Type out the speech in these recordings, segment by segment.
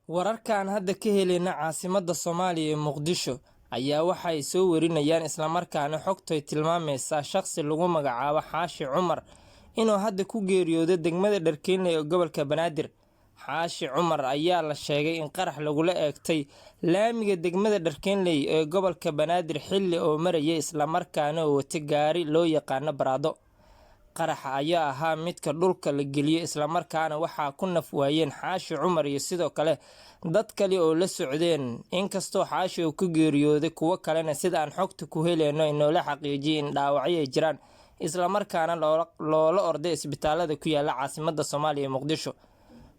Wararkan hadda ka helina caasimadda Soomaaliya ee Muqdisho ayaa waxa ay soo warinayaan isla markaana xogtu ay tilmaamaysaa shakhsi lagu magacaabo Xaashi Cumar inuu hadda ku geeriyooday degmada Dharkeenle ee gobolka Banaadir. Xaashi Cumar ayaa la sheegay in qarax lagula eegtay laamiga degmada Dharkeenle ee gobolka Banaadir xilli oo marayay isla markaana uu watay gaari loo yaqaan Baraado. Qaraxa ayaa ahaa midka dhulka la geliyay isla markaana waxaa ku naf waayeen Xaashi Cumar iyo sidoo kale dad kale oo la socdeen. Inkastoo Xaashi uu ku geeriyooday, kuwa kalena sida aan xogta ku helayno inoola xaqiijiyay in dhaawacyo ay jiraan isla markaana loola orday isbitaalada ku yaala caasimadda Soomaaliya ee Muqdisho.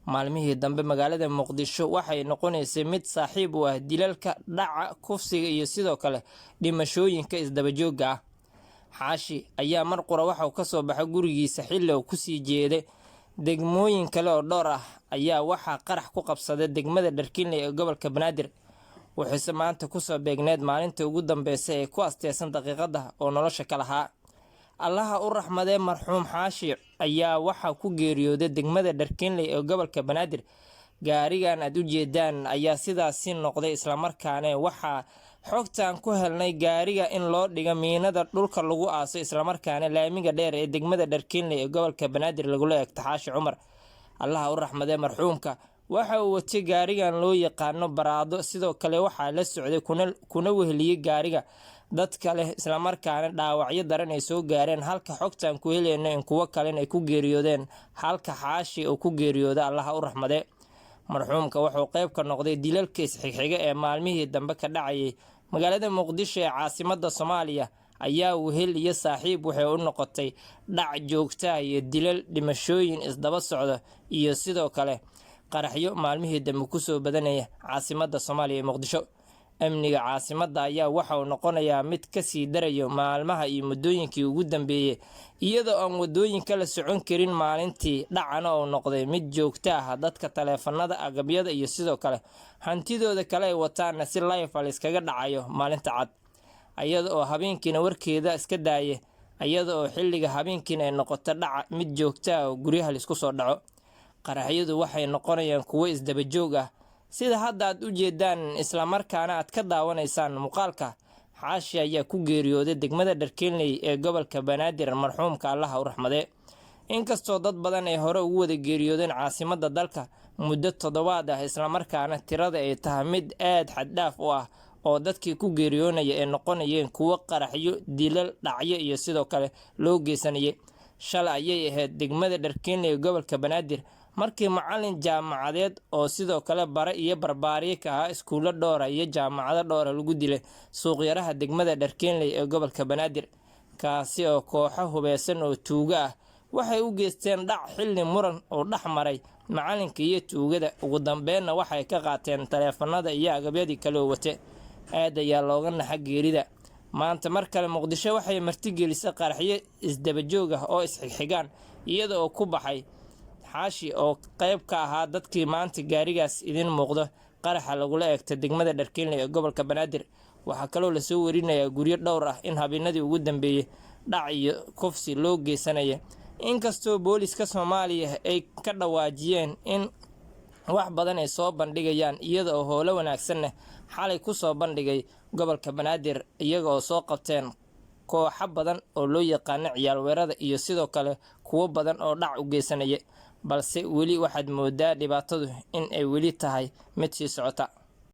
Maalmihii dambe magaalada Muqdisho waxay noqonaysay mid saaxiib u ah dilalka, dhaca, kufsiga iyo sidoo kale dhimashooyinka isdaba joogga ah. Xaashi ayaa mar qura waxa uu ka soo baxay gurigiisa xilli uu ku sii jeeday degmooyin kale oo dhowr ah ayaa waxaa qarax ku qabsaday degmada Dharkeenle ee gobolka Banaadir. Wuxuuse maanta ku soo beegneed maalintii ugu dambeysay ee ku asteysan daqiiqada oo nolosha ka lahaa. Allaha u raxmadee marxuum Xaashi ayaa waxaa ku geeriyooday degmada Dharkeenle ee gobolka Banaadir. Gaarigan aad u jeedaan ayaa sidaasi noqday isla markaana waxaa xogtaan ku helnay gaariga in loo dhigo miinada dhulka lagu aaso isla markaana laamiga dheer ee degmada Dharkeenle ee gobolka Banaadir lagula eegto Xaashi Cumar. Allaha u raxmadee marxuumka waxa uu watay gaarigan loo yaqaano Baraado, sidoo kale waxaa la socday kuna weheliyay gaariga dad kale isla markaana dhaawacyo daran ay soo gaareen, halka xogtaan ku helayno in kuwa kalena ay ku geeriyoodeen halka Xaashi uu ku geeriyooday. Allaha u raxmadee marxuumka wuxuu qayb ka noqday dilalka isxigxiga ee maalmihii dambe ka dhacayay magaalada Muqdisho ee caasimadda Soomaaliya. Ayaa wehel iyo saaxiib waxay u noqotay dhac joogto ah iyo dilal, dhimashooyin isdaba socda iyo sidoo kale qaraxyo maalmihii dambe ku soo badanaya caasimadda Soomaaliya ee Muqdisho. Amniga caasimadda ayaa waxa uu noqonayaa mid ka sii darayo maalmaha iyo muddooyinkii ugu dambeeyay, iyadoo aan wadooyinka la socon karin maalintii. Dhacana uu noqday mid joogto ah, dadka taleefanada, agabyada iyo sidoo kale hantidooda kale ay wataana si live la iskaga dhacayo maalinta cad, iyada oo habeenkiina warkeeda iska daaya, iyada oo xilliga habeenkiina ay noqoto dhaca mid joogto ah oo guryaha la isku soo dhaco. Qaraxyadu waxay noqonayaan kuwo isdaba joog ah sida hadda aad u jeedaan isla markaana aad ka daawanaysaan muuqaalka. Xaashi ayaa ku geeriyooday degmada Dharkeenle ee gobolka Banaadir. Marxuumka Allaha u raxmadee. Inkastoo dad badan ay hore ugu wada geeriyoodeen caasimadda dalka muddo toddobaad ah, isla markaana tirada ay tahay mid aad xad dhaaf u ah oo dadkii ku geeriyoonaya ay noqonayeen kuwo qaraxyo, dilal, dhacyo iyo sidoo kale loo geysanayay. Shalay ayay ahayd degmada Dharkeenle ee gobolka Banaadir markii macallin jaamacadeed oo sidoo kale bare iyo barbaariye ka ahaa iskuulo dhowr iyo jaamacado dhowr lagu dilay suuqyaraha degmada Dharkeenle ee gobolka Banaadir, kaasi oo kooxo hubeysan oo tuuga ah waxay u geysteen dhac xilli muran oo dhex maray macallinka iyo tuugada. Ugu dambeynna waxay ka qaateen taleefanada iyo agabyadii kale oo wate. Aad ayaa looga naxay geerida. Maanta mar kale Muqdisho waxay martigelisay qaraxyo isdaba joog ah oo isxigxigaan, iyada oo ku baxay Xaashi oo qayb ka ahaa dadkii maanta gaarigaas idin muuqdo qaraxa lagula eegtay degmada Dharkeenle ee gobolka Banaadir. Waxaa kaloo la soo warinayaa guryo dhowr ah in habeenadii ugu dambeeyay dhac iyo kufsi loo geysanaya. Inkastoo booliska Soomaaliya ay ka dhawaajiyeen in wax badan ay soo bandhigayaan, iyada oo howlo wanaagsan xalay ku soo bandhigay gobolka Banaadir, iyaga oo soo qabteen kooxo badan oo loo yaqaan ciyaal weerada iyo sidoo kale kuwo badan oo dhac u geysanaya, balse weli waxaad moodaa dhibaatadu in ay weli tahay mid sii socota.